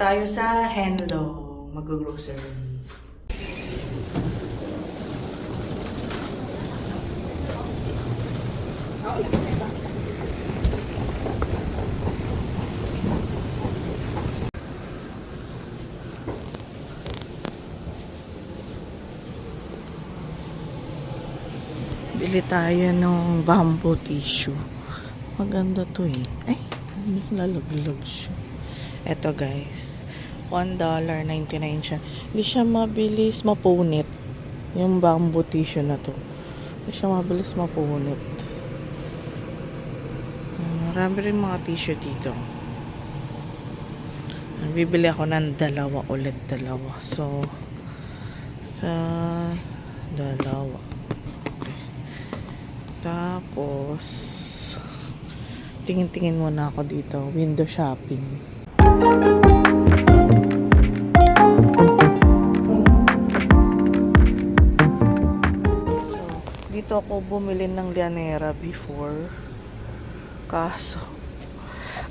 Tayo sa Henlo, mag-grocery. Bili tayo ng bamboo tissue. Maganda to eh. Ay, lalaglag siya. Eto guys, $1.99 siya. Hindi siya mabilis mapunit. Yung bamboo tissue na to. Hindi siya mabilis mapunit. Marami rin mga tissue dito. Bibili ako ng dalawa. So, sa dalawa. Tapos, tingin-tingin muna ako dito. Window shopping. So, dito ako bumili ng Llanera before. Kaso,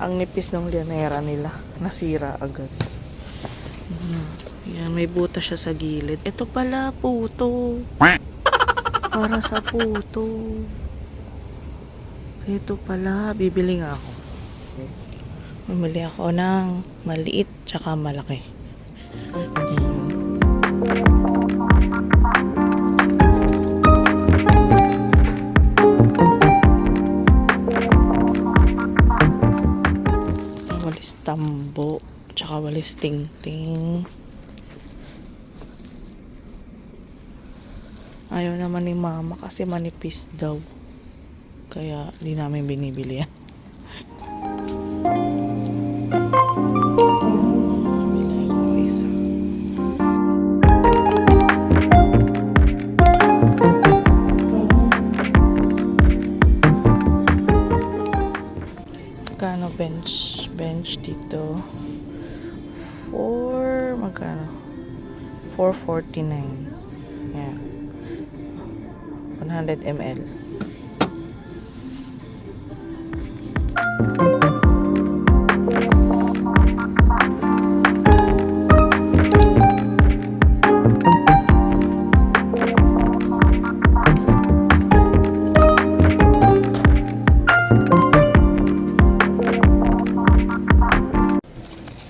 ang nipis ng Llanera nila. Nasira agad. Yan, may butas siya sa gilid. Ito pala, puto. Para sa puto. Ito pala, bibili nga ako. Bumili ako ng maliit tsaka malaki. Walis tambo tsaka walis ting-ting. Ayaw naman ni mama kasi manipis daw. Kaya di namin binibili yan. Bili ako isa. Magkano bench dito? Magkano? $4.49. Yeah. 100 ml.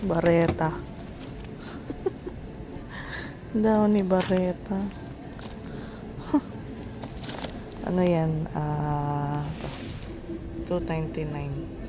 Bareta. Daw ni Bareta. Ano yan? $2.99.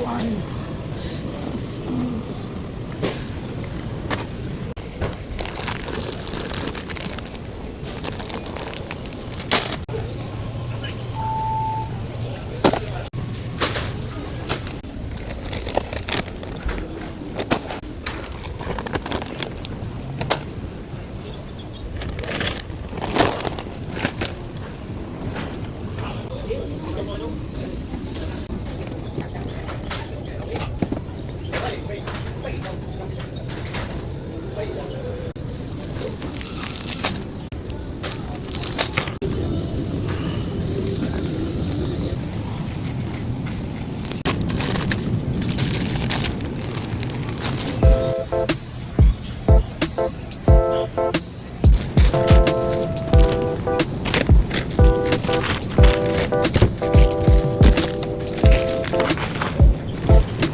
One.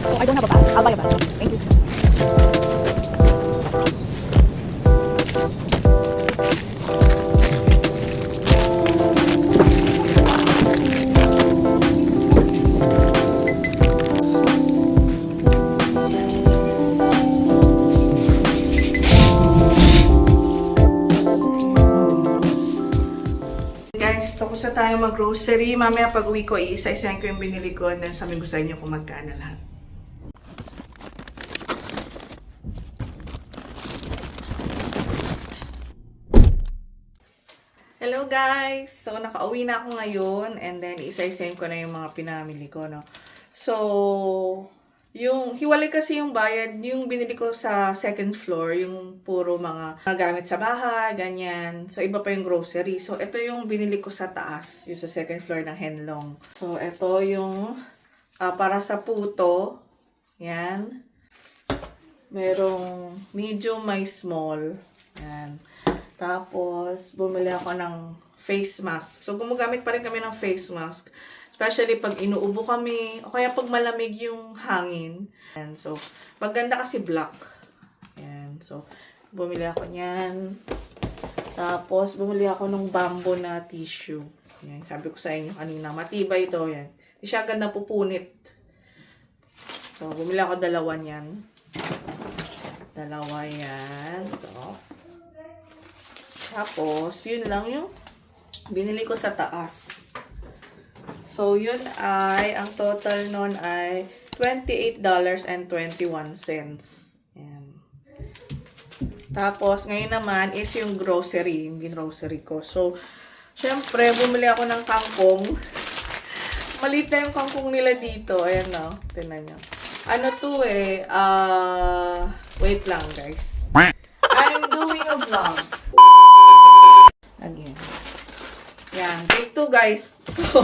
So, I don't have a bag. I'll buy a bag. Thank you. Guys, tapos na tayo mag-grocery. Mamaya pag uwi ko, iisa-isahin ko yung binili ko and then sabihin ko sa inyo kung magkano lahat. Hello guys! So, nakauwi na ako ngayon and then isa-isahin ko na yung mga pinamili ko, no? So, yung hiwalay kasi yung bayad, yung binili ko sa second floor, yung puro mga gamit sa bahay, ganyan. So, iba pa yung grocery. So, ito yung binili ko sa taas, yung sa second floor ng Henlong. So, ito yung para sa puto. Yan. Merong medium, may small. Yan. Tapos, bumili ako ng face mask. So, gumagamit pa rin kami ng face mask. Especially pag inuubo kami, o kaya pag malamig yung hangin. Ayan, so, maganda kasi black. Ayan, so, bumili ako niyan. Tapos, bumili ako ng bamboo na tissue. Ayan, sabi ko sa inyo kanina, matibay ito. Ayan. Hindi siya agad napupunit. So, bumili ako dalawa niyan. Dalawa yan. Ito. Tapos, yun lang yung binili ko sa taas. So, yun ay, ang total nun ay $28.21. Ayan. Tapos, ngayon naman is yung grocery, yung grocery ko. So, syempre, bumili ako ng kangkong. Maliit na yung kangkong nila dito. Ayan, no? Tignan nyo. Ano to eh, wait lang, guys. I'm doing a vlog. Again. Yan, take 2, guys. So,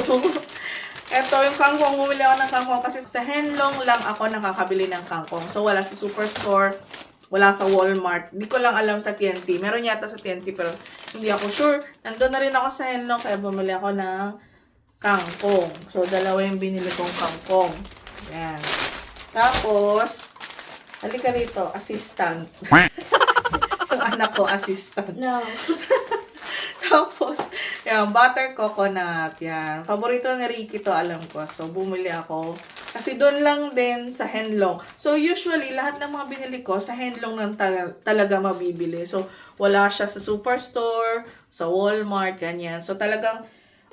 eto yung kangkong. Bumili ako ng kangkong kasi sa Henlong lang ako nakakabili ng kangkong. So, wala sa Superstore, wala sa Walmart. Hindi ko lang alam sa TNT. Meron yata sa TNT pero hindi ako sure. Nandun na rin ako sa Henlong kaya bumili ako ng kangkong. So, dalawa yung binili kong kangkong. Yan. Tapos, halika rito, assistant. Yung anak ko, assistant. No. Tapos, yan, butter coconut, yan. Paborito ni Ricky to, alam ko. So, bumili ako. Kasi doon lang din sa Henlong. So, usually, lahat ng mga binili ko, sa Henlong lang talaga mabibili. So, wala siya sa Superstore, sa Walmart, ganyan. So, talagang,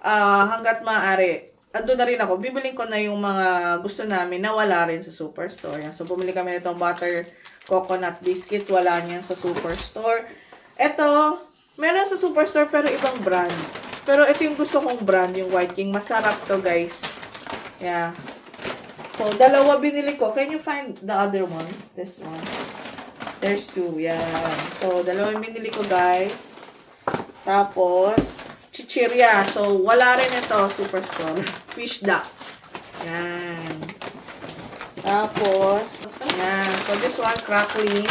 hanggat maaari, andun na rin ako. Bibiling ko na yung mga gusto namin na wala rin sa Superstore. Yan. So, bumili kami nitong butter coconut biscuit. Wala niyan sa Superstore. Ito, meron sa Superstore pero ibang brand. Pero ito yung gusto kong brand, yung White King. Masarap to, guys. Yeah. So, dalawa binili ko. Can you find the other one? This one. There's 2. Yan. So, dalawa yung binili ko, guys. Tapos, chichirya. So, wala rin ito, Superstore. Fish duck. Yan. Tapos, yan. So, this one, crackling.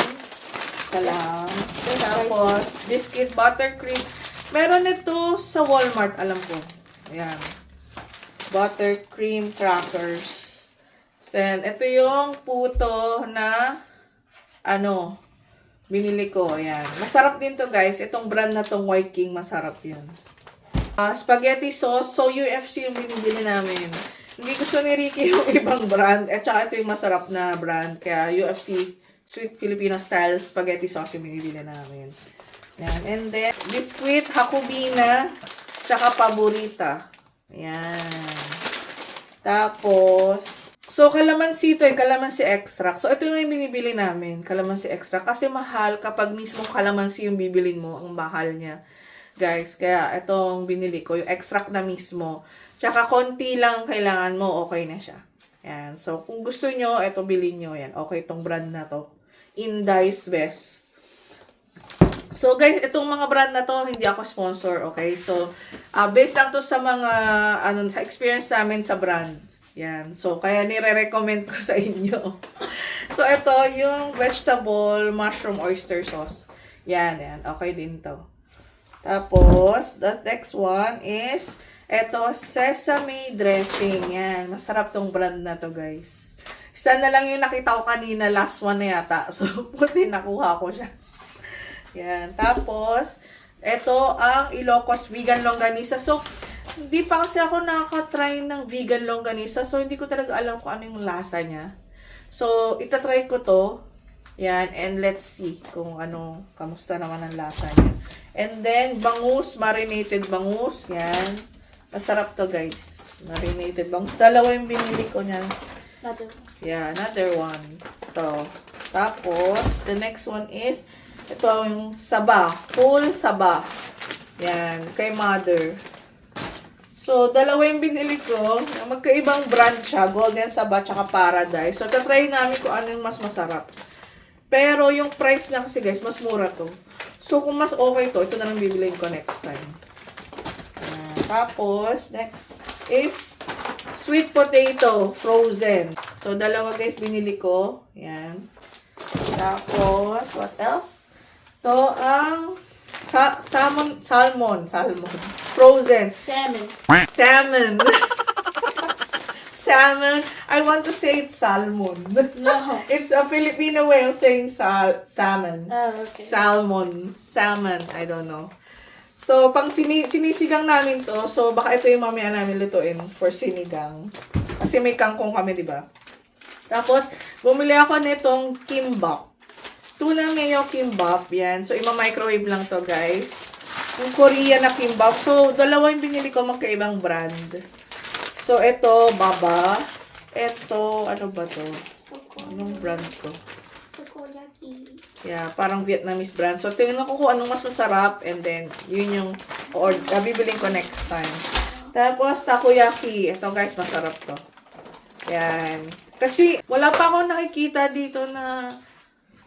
Lang. Tapos, biscuit buttercream. Meron ito sa Walmart, alam ko. Ayan. Buttercream crackers. Then, ito yung puto na, binili ko. Ayan. Masarap din to, guys. Itong brand na tong White King, masarap yan. Spaghetti sauce. So, UFC yung binibili namin. Hindi gusto ni Ricky yung ibang brand. At saka ito yung masarap na brand. Kaya UFC Sweet Filipino Style Spaghetti Sauce yung binibili namin. Yan. And then, biscuit, Hakubina, tsaka paborita. Ayan. Tapos, so kalamansi ito, kalamansi extract. So, ito yung binibili namin, kalamansi extract. Kasi mahal kapag mismo kalamansi yung bibilin mo, ang mahal niya. Guys, kaya itong binili ko, yung extract na mismo. Tsaka konti lang kailangan mo, okay na siya. Ayan. So, kung gusto nyo, ito bilhin nyo. Yan. Okay, itong brand na to. Indi's Best. So, guys, itong mga brand na to, hindi ako sponsor, okay? So, based lang to sa mga, sa experience namin sa brand. Yan. So, kaya nire-recommend ko sa inyo. So, ito, yung vegetable mushroom oyster sauce. Yan, yan. Okay din to. Tapos, the next one is, ito, sesame dressing. Yan. Masarap tong brand na to, guys. Isa na lang yung nakita ko kanina, last one na yata. So, puti nakuha ko siya. Yan. Tapos, ito ang Ilocos Vegan Longganisa. So, hindi pa kasi ako nakaka-try ng vegan longganisa. So, hindi ko talaga alam kung ano yung lasa niya. So, itatry ko to. Yan. And let's see kung ano, kamusta naman ang lasa niya. And then, bangus, marinated bangus. Yan. Masarap to, guys. Marinated bangus. Dalawa yung binili ko niyan. Yeah, another one. Ito. Tapos, the next one is, ito yung saba. Whole saba. Yan. Kay mother. So, dalawa yung binili ko. Magkaibang brand siya. Golden Saba tsaka Paradise. So, tatry namin kung ano yung mas masarap. Pero, yung price niya kasi guys, mas mura to. So, kung mas okay to, ito na lang bibiliin ko next time. Tapos, next is sweet potato frozen. So, dalawa guys binili ko. Yan. Tapos, what else? To ang salmon. Frozen. Salmon. Salmon. I want to say it's salmon. No. It's a Filipino way of saying salmon. Oh, okay. Salmon. I don't know. So, pang sinisigang namin to. So, baka ito yung mamaya namin lutuin for sinigang. Kasi may kangkong kami, di ba? Tapos, bumili ako nitong kimbap. Tuna mayo kimbap. Yan. So, ima-microwave lang to, guys. Yung Korean na kimbap. So, dalawa yung binili ko magkaibang brand. So, ito, baba. Ito, ano ba to? Anong brand to? Takoyaki. Yeah, parang Vietnamese brand. So, tingnan ko kung anong mas masarap. And then, yun yung bibiling ko next time. Tapos, takoyaki. Ito, guys, masarap to. Yan. Kasi, wala pa akong nakikita dito na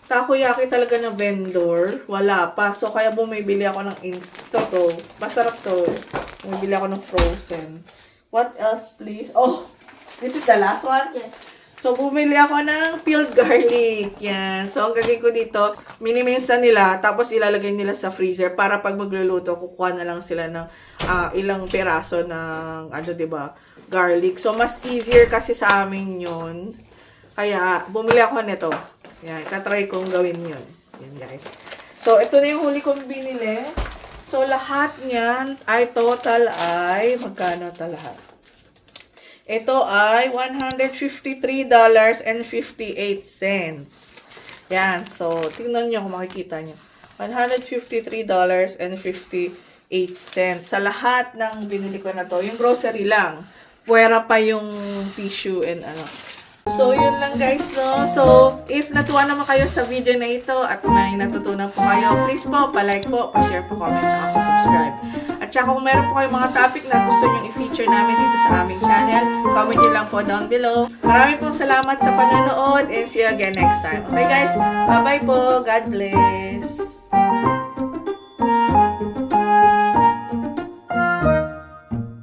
takoyaki talaga na vendor. Wala pa. So, kaya bumibili ako ng to. Masarap to. Bumibili ako ng frozen. What else, please? Oh, this is the last one? Yes. So, bumili ako ng peeled garlic. Yan. So, ang gagawin ko dito, miniminsa nila, tapos ilalagay nila sa freezer para pag magluluto, kukuha na lang sila ng ilang peraso ng, diba, garlic. So, mas easier kasi sa amin yun. Kaya, bumili ako nito. Yan. Itatry kong gawin yun. Yan, guys. So, ito na yung huli kong binili. So, lahat niyan ay total ay, magkano ito lahat? Ito ay $153.58. Yan. So, tingnan nyo kung makikita nyo. $153.58 sa lahat ng binili ko na to. Yung grocery lang. Puwera pa yung tissue and ano. So, yun lang guys, no? So, if natuwa naman kayo sa video na ito at may natutunan po kayo, please po, pa-like po, pa-share po, comment, at pa-subscribe. At saka kung meron po kayong mga topic na gusto nyo i-feature namin dito sa aming channel, comment nyo lang po down below. Maraming pong salamat sa panonood and see you again next time. Okay guys, bye-bye po. God bless.